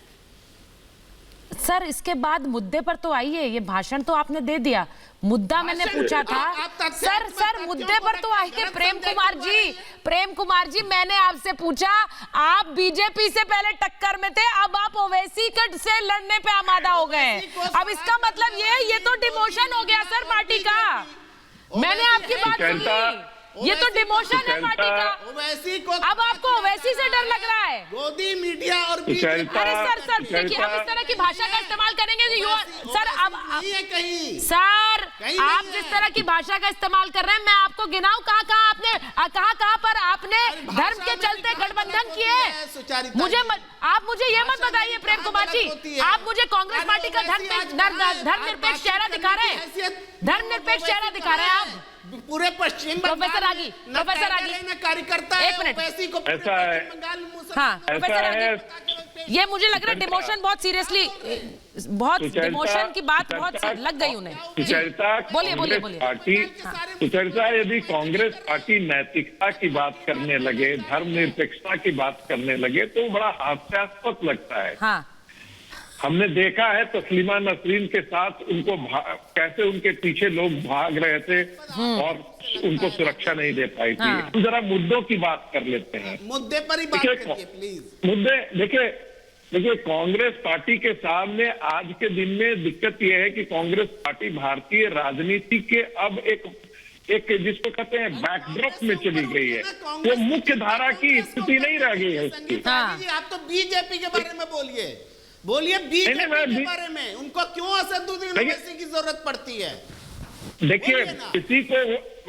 सर इसके बाद मुद्दे पर तो आइए, ये भाषण तो आपने दे दिया, मुद्दा मैंने पूछा था। सर मुद्दे पर तो आइए। प्रेम कुमार जी मैंने आपसे पूछा, आप बीजेपी से पहले टक्कर में थे, अब आप ओवैसी से लड़ने पे आमादा हो गए। अब इसका मतलब ये तो डिमोशन हो गया सर पार्टी का। मैंने आपकी बात सुनी, ये तो डिमोशन है पार्टी का। ओवैसी को अब आपको ओवैसी से डर लग रहा है। गोदी मीडिया और अरे सर देखिए, हम इस तरह की भाषा का इस्तेमाल करेंगे सर। अब सर आप जिस तरह की भाषा का इस्तेमाल कर रहे हैं, मैं आपको गिनाऊं कहाँ पर आपने धर्म के चलते गठबंधन किए। आप मुझे ये मत बताइए प्रेम कुमार जी, आप मुझे कांग्रेस पार्टी का धर्मनिरपेक्ष चेहरा दिखा रहे हैं, धर्मनिरपेक्ष चेहरा दिखा रहे हैं आप पूरे पश्चिम प्रोफेसर आगी कार्यकर्ता एक मिनट। ऐसा है, हाँ प्रोफेसर आगी, ये मुझे लग रहा है डिमोशन बहुत सीरियसली, बहुत डिमोशन की बात बहुत लग गई उन्हें। बोलिए पार्टी सुचरिता, यदि कांग्रेस पार्टी नैतिकता की बात करने लगे, धर्मनिरपेक्षता की बात करने लगे, तो बड़ा हास्यास्पद लगता है। हाँ। हमने देखा है तस्लीमा नसरीन के साथ उनको कैसे उनके पीछे लोग भाग रहे थे और उनको सुरक्षा नहीं दे पाई थी। हाँ। जरा मुद्दों की बात कर लेते हैं, मुद्दे पर ही बात करिए प्लीज। मुद्दे देखिए कांग्रेस पार्टी के सामने आज के दिन में दिक्कत यह है कि कांग्रेस पार्टी भारतीय राजनीति के अब एक जिसको कहते हैं बैकड्रॉप में चली गई है, वो मुख्य धारा की स्थिति नहीं रह गई है उसकी। आप तो बीजेपी के बारे में बोलिए बीजेपी के बारे में, उनको क्यों असदुद्दीन ओवैसी की जरूरत पड़ती है? देखिए किसी को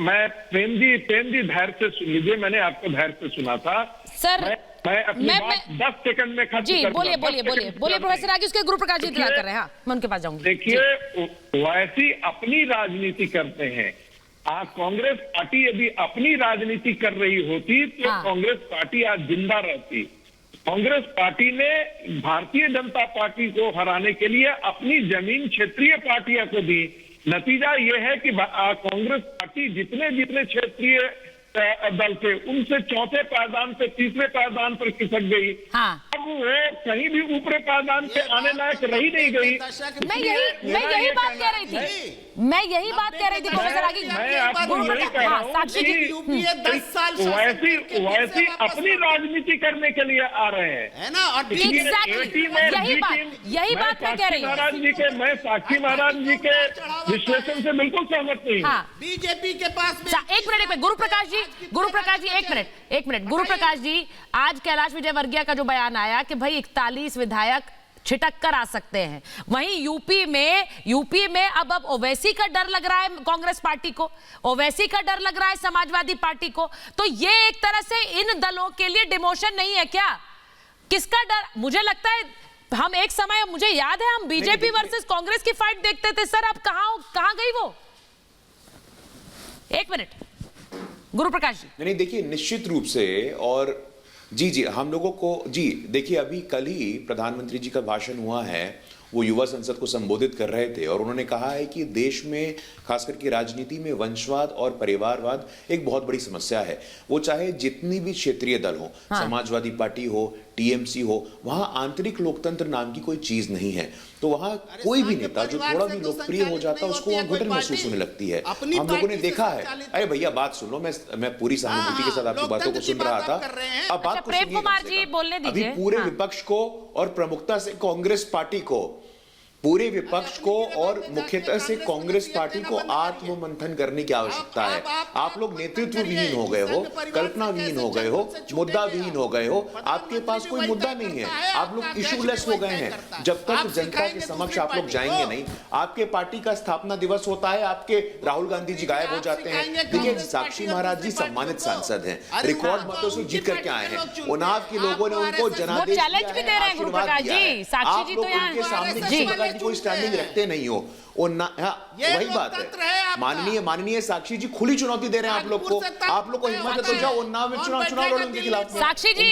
मैं प्रेम जी धैर्य से सुन लीजिए, मैंने आपको धैर्य से सुना था सर। मैं अपनी बात 10 सेकंड में खत्म जी बोलिए प्रोफेसर आगे, उसके गुरु प्रकाश जी इंतजार कर रहे हैं। हाँ, मैं उनके पास जाऊंगी। देखिए वैसी अपनी राजनीति करते हैं। कांग्रेस पार्टी यदि अपनी राजनीति कर रही होती तो कांग्रेस पार्टी आज जिंदा रहती। कांग्रेस पार्टी ने भारतीय जनता पार्टी को हराने के लिए अपनी जमीन क्षेत्रीय पार्टियों को दी। नतीजा यह है कि कांग्रेस पार्टी जितने क्षेत्रीय दल थे उनसे चौथे पायदान से तीसरे पायदान पर खिसक गई। हाँ। अब वो कहीं भी ऊपरी पायदान पे आने लायक रही नहीं गई। मैं यही बात कह रही थी प्रोफेसर आगे। मैं आपको यही कह रहा हूँ कि वैसी अपनी राजनीति करने के लिए आ रहे हैं ना। यही बात मैं कह रही हूँ। मैं साक्षी महाराज जी के विश्लेषण से बिल्कुल सहमत नहीं। हाँ। बीजेपी के पास में एक मिनट, गुरु प्रकाश जी एक मिनट गुरु प्रकाश जी, आज कैलाश विजयवर्गीय का जो बयान आया कि भाई 41 विधायक छिटक कर आ सकते हैं, वहीं यूपी में अब ओवैसी का डर लग रहा है कांग्रेस पार्टी को, ओवैसी का डर लग रहा है समाजवादी पार्टी को, तो ये एक तरह से इन दलों के लिए डिमोशन नहीं है क्या? किसका डर? मुझे लगता है हम एक समय, मुझे याद है हम बीजेपी वर्सेस कांग्रेस की फाइट देखते थे सर, अब कहां गई वो? एक मिनट गुरु प्रकाश जी। नहीं देखिए, निश्चित रूप से, और जी हम लोगों को जी देखिए, अभी कल ही प्रधानमंत्री जी का भाषण हुआ है, वो युवा संसद को संबोधित कर रहे थे और उन्होंने कहा है कि देश में खास करके राजनीति में वंशवाद और परिवारवाद एक बहुत बड़ी समस्या है। वो चाहे जितनी भी क्षेत्रीय दल हो, समाजवादी पार्टी हो, टीएमसी हो, वहां आंतरिक लोकतंत्र नाम की कोई चीज नहीं है। तो वहां कोई भी नेता जो थोड़ा भी लोकप्रिय हो जाता है उसको वहां घुटन महसूस होने लगती है। हम लोगों ने देखा है। अरे भैया बात सुन लो, मैं पूरी सहानुभूति के साथ आपकी बातों को सुन रहा था। अब बात को प्रेम कुमार जी बोलने दीजिए। अभी पूरे विपक्ष को और प्रमुखता से कांग्रेस पार्टी को, पूरे विपक्ष को और मुख्यतः से कांग्रेस पार्टी को आत्ममंथन करने की आवश्यकता है। आप लोग नेतृत्व विहीन हो गए हो, कल्पना विहीन हो गए हो, मुद्दा विहीन हो गए हो, आपके पास कोई मुद्दा नहीं है, आप लोग इशूलेस हो गए हैं। जब तक जनता के समक्ष आप लोग जाएंगे नहीं, आपके पार्टी का स्थापना दिवस होता है, आपके राहुल गांधी जी गायब हो जाते हैं। देखिए, साक्षी महाराज जी सम्मानित सांसद हैं, रिकॉर्ड मतों से जीत करके आए हैं। उन्नाव के लोगों ने उनको जनादेश दिया है, आशीर्वाद दिया है। आप लोग उनके सामने कोई स्टैंडिंग रखते नहीं हो। वही बात है, माननीय साक्षी जी खुली चुनौती दे रहे हैं आप लोग को। आप लोग को हिम्मत है तो जाओ उन्नाव में चुनाव लड़ो उनके खिलाफ। साक्षी जी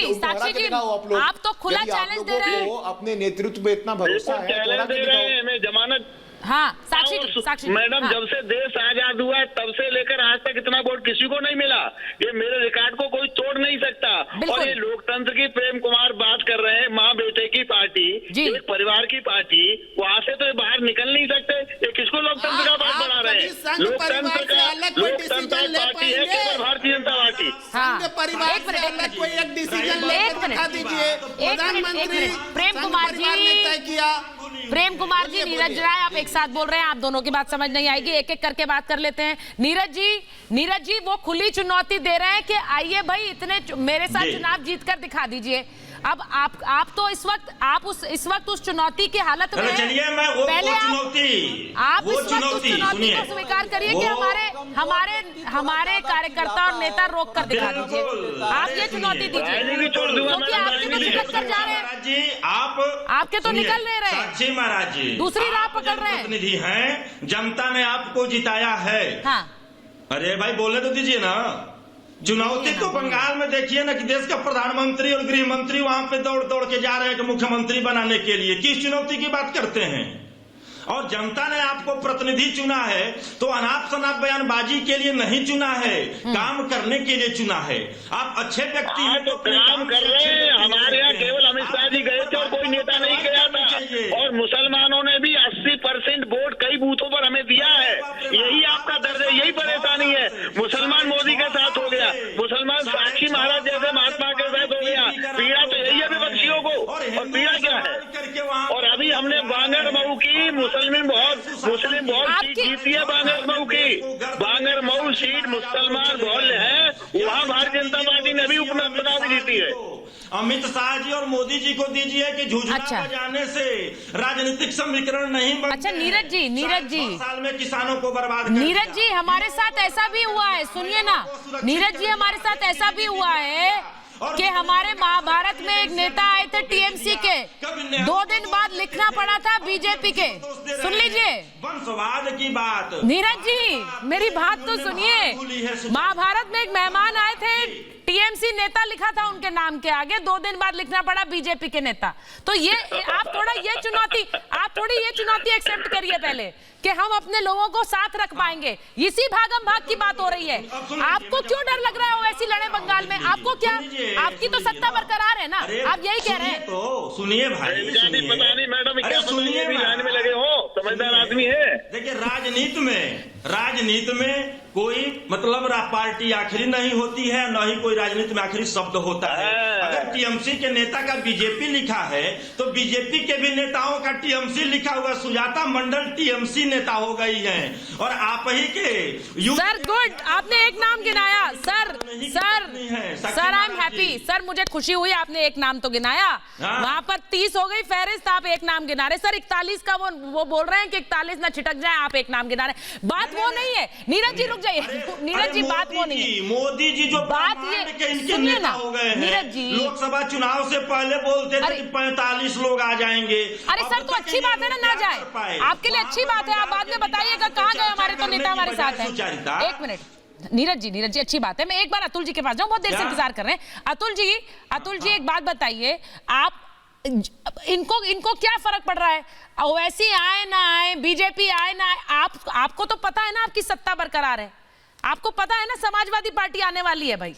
आप तो खुला चैलेंज दे रहे हैं। अपने नेतृत्व पे इतना भरोसा है, जमानत। हाँ साक्षी मैडम, जब से देश आजाद हुआ है तब से लेकर आज तक इतना वोट किसी को नहीं मिला। ये मेरे रिकॉर्ड को कोई तोड़ नहीं सकता। और ये लोकतंत्र की प्रेम कुमार बात कर रहे हैं, माँ बेटे की पार्टी, एक परिवार की पार्टी, वहाँ से तो बाहर निकल नहीं सकते। ये किसको लोकतंत्र का बात बढ़ा रहे हैं? लोकतंत्र पार्टी है केवल भारतीय जनता पार्टी। प्रेम कुमार जी, नीरज राय, आप एक साथ बोल रहे हैं, आप दोनों की बात समझ नहीं आएगी, एक एक करके बात कर लेते हैं। नीरज जी वो खुली चुनौती दे रहे हैं कि आइए भाई इतने मेरे साथ चुनाव जीत कर दिखा दीजिए। अब आप तो इस वक्त उस चुनौती की हालत में, चलिए मैं पहले आप इस वक्त उस चुनौती को स्वीकार करिए कि हमारे कार्यकर्ता और नेता रोक कर दिखा दीजिए। आप ये चुनौती दीजिए, क्योंकि आपके तो निकल कर जा रहे हैं, आपके तो निकल नहीं रहे। साक्षी महाराज जी दूसरी राह पकड़ रहे हैं। प्रतिनिधि हैं, जनता ने आपको जिताया है। हाँ। अरे भाई बोलने तो दीजिए ना। चुनौती तो बंगाल में देखिए ना कि देश का प्रधानमंत्री और गृह मंत्री वहां पे दौड़ के जा रहे हैं कि मुख्यमंत्री बनाने के लिए। किस चुनौती की बात करते हैं? और जनता ने आपको प्रतिनिधि चुना है तो अनाप शनाप बयानबाजी के लिए नहीं चुना है, काम करने के लिए चुना है। आप अच्छे व्यक्ति हैं तो काम कर रहे हैं। हमारे यहाँ केवल अमित शाह जी गए थे और कोई नेता नहीं गया था। और मुसलमानों ने भी 80% वोट कई बूथों पर हमें दिया है। यही आपका दर्द है, यही परेशानी है। मुसलमान मोदी के साथ हो गया, मुसलमान साक्षी महाराज जैसे महात्मा के साथ हो गया। पीड़ा तो यही है विपक्षियों को, और पीड़ा क्या है? और अभी हमने बांगर मऊ की मुस्लिम बहुत सीट जीती है। बांगर मऊ की सीट मुसलमान बहुत है, वहाँ भारतीय जनता पार्टी ने भी उपचुनाव भी जीती है। अमित शाह जी और मोदी जी को दीजिए कि झुझला बजाने से राजनीतिक समीकरण नहीं बनते। अच्छा नीरज जी साल में किसानों को बर्बाद। नीरज जी हमारे साथ ऐसा भी हुआ है, सुनिए ना नीरज जी, हमारे साथ ऐसा भी हुआ है कि हमारे महाभारत में एक नेता आए थे टीएमसी के, 2 दिन बाद लिखना पड़ा था बीजेपी के। सुन लीजिए वंशवाद की बात। नीरज जी मेरी बात तो सुनिए। महाभारत में एक मेहमान आए थे, टीएमसी नेता लिखा था उनके नाम के आगे, 2 दिन बाद लिखना पड़ा बीजेपी के नेता। तो ये आप थोड़ी ये चुनौती एक्सेप्ट करिए पहले कि हम अपने लोगों को साथ रख पाएंगे। इसी भागम भाग की बात हो रही है। आपको क्यों डर लग रहा है ओवैसी लड़े बंगाल में? आपको क्या, आपकी तो सत्ता बरकरार है ना, आप यही कह रहे हैं। तो सुनिए भाई, पता नहीं मैडम क्या सुनिए, लाइन में लगे हो, समझदार आदमी है। देखिए राजनीति में कोई मतलब पार्टी आखिरी नहीं होती है, न ही कोई राजनीति में आखिरी शब्द होता है। अगर टीएमसी के नेता का बीजेपी लिखा है तो बीजेपी के भी नेताओं का टीएमसी लिखा हुआ। सुजाता मंडल टीएमसी नेता हो गई है और आप ही के सर गुड, आपने एक नाम गिनाया sir. Sir I am happy sir, मुझे खुशी हुई आपने एक नाम तो गिनाया। वहां पर 30 हो गई फहरिस्त, आप एक नाम गिना रहे। सर 41 का वो बोल रहे हैं कि 41 ना छिटक जाए, आप एक नाम गिना रहे। बात वो नहीं है नीरज जी, रुक जाइए नीरज जी, बात वो नहीं है। मोदी जी जो बात ये इनके नेता हो गए हैं, नीरज जी लोकसभा चुनाव से पहले बोलते थे कि 45 लोग आ जाएंगे। अरे सर तो अच्छी बात है ना जाए, आपके लिए अच्छी बात है। आप बाद में बताइएगा कहाँ गए हमारे तो नेता हमारे साथ है। एक मिनट नीरज जी अच्छी बात है। मैं एक बार अतुल जी के पास जाऊं, बहुत देर से इंतजार कर रहे हैं। अतुल जी एक बात बताइए, आप इनको क्या फर्क पड़ रहा है? ओवैसी आए ना आए, बीजेपी आए ना आए, आपको तो पता है ना आपकी सत्ता बरकरार है, आपको पता है ना समाजवादी पार्टी आने वाली है भाई,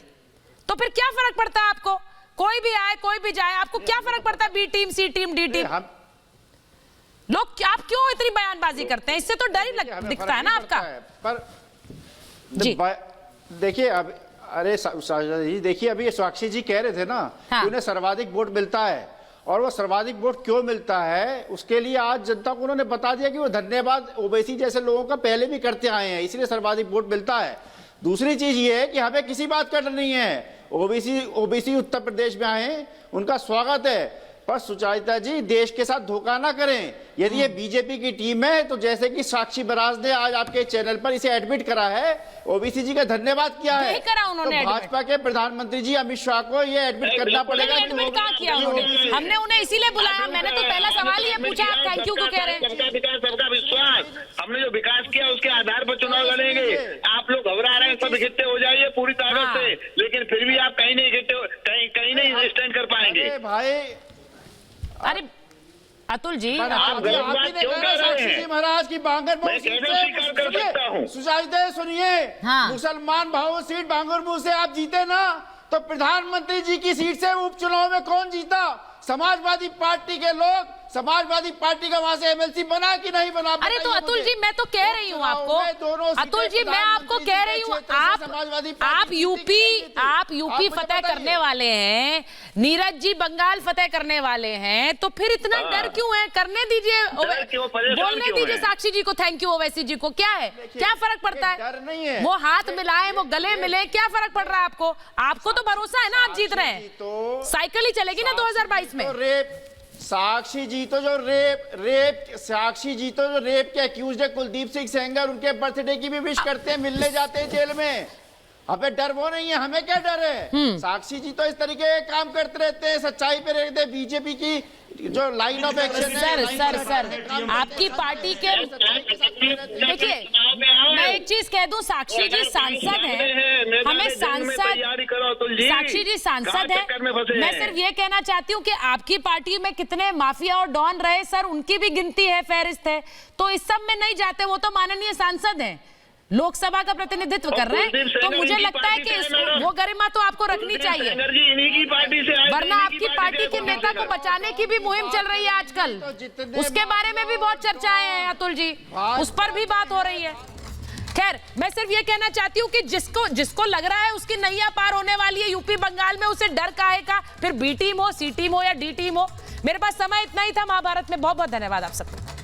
तो फिर क्या फर्क पड़ता है आपको? कोई भी आए कोई भी जाए, आपको क्या फर्क पड़ता है? बी टीम सी टीम डी टीम, लोग आप क्यों इतनी बयानबाजी करते हैं? इससे तो डर ही दिखता है ना आपका। पर देखिए अब, अरे देखिए अभी साक्षी जी कह रहे थे ना कि उन्हें सर्वाधिक वोट मिलता है, और वो सर्वाधिक वोट क्यों मिलता है उसके लिए आज जनता को उन्होंने बता दिया कि वो धन्यवाद ओबीसी जैसे लोगों का पहले भी करते आए हैं, इसलिए सर्वाधिक वोट मिलता है। दूसरी चीज ये है कि हमें किसी बात का डर नहीं है। ओबीसी उत्तर प्रदेश में आए, उनका स्वागत है, पर सुचारिता जी देश के साथ धोखा ना करें। यदि ये बीजेपी की टीम है तो जैसे कि साक्षी महाराज ने आज आपके चैनल पर इसे एडमिट करा है, ओबीसी जी का धन्यवाद किया है, तो भाजपा के प्रधानमंत्री जी अमित शाह को ये एडमिट करना पड़ेगा। एडमिट कहाँ किया उन्होंने? हमने उन्हें इसीलिए बुलाया। मैंने तो पहला सवाल ही पूछा, आप थैंक यू क्यों कह रहे हैं? सबका विकास सबका विश्वास, हमने जो विकास किया उसके आधार पर चुनाव लड़ेंगे। आप लोग घबरा रहे हैं, सब इकट्ठे हो जाइए पूरी ताकत से, लेकिन फिर भी आप कहीं नहीं इकट्ठे, कहीं नहीं स्टैंड कर पाएंगे भाई। अरे अतुल जी, साक्षी जी महाराज की बांगरमऊ सीट से सुनिए, मुसलमान भाव सीट बांगरमऊ से आप जीते ना, तो प्रधानमंत्री जी की सीट से उपचुनाव में कौन जीता? समाजवादी पार्टी के लोग, समाजवादी पार्टी का वहां से एमएलसी बना कि नहीं बना? अरे तो अतुल जी मैं तो कह रही हूँ आपको, अतुल जी मैं आपको कह रही हूँ, आप यूपी फतेह करने वाले हैं, नीरज जी बंगाल फतेह करने वाले हैं, तो फिर इतना डर क्यों है? करने दीजिए, बोलने दीजिए साक्षी जी को, थैंक यू ओवैसी जी को। क्या है, क्या फर्क पड़ता है? डर नहीं है, वो हाथ मिलाए, वो गले मिले, क्या फर्क पड़ रहा है आपको? आपको तो भरोसा है ना आप जीत रहे हैं, साइकिल ही चलेगी ना 2022 में। साक्षी जी तो जो रेप के अक्यूज्ड है कुलदीप सिंह सेंगर, उनके बर्थडे की भी विश करते हैं, मिलने जाते हैं जेल में। हमें डर वो नहीं है, हमें क्या डर है? साक्षी जी तो इस तरीके के काम करते रहते हैं, सच्चाई पे रहते हैं। बीजेपी की जो लाइन ऑफ एक्शन है, सर आपकी पार्टी के, देखिए मैं एक चीज कह दूं, साक्षी जी सांसद हैं, हमें साक्षी जी सांसद हैं, मैं सिर्फ ये कहना चाहती हूँ कि आपकी पार्टी में कितने माफिया और डॉन रहे सर, उनकी भी गिनती है, फहरिस्त है, तो इस सब में नहीं जाते, वो तो माननीय सांसद हैं, लोकसभा का प्रतिनिधित्व कर रहे हैं, तो मुझे लगता है कि वो गरिमा तो आपको रखनी चाहिए, वरना आपकी पार्टी के नेता को बचाने की भी मुहिम चल रही है आजकल, उसके बारे में भी बहुत चर्चाएं हैं अतुल जी, उस पर भी बात हो रही है। खैर मैं सिर्फ ये कहना चाहती हूँ कि जिसको लग रहा है उसकी नैया पार होने वाली है यूपी बंगाल में, उसे डर काहे का? फिर बी टीम हो, सी टीम हो या डी टीम हो। मेरे पास समय इतना ही था महाभारत में। बहुत बहुत धन्यवाद आप सबको।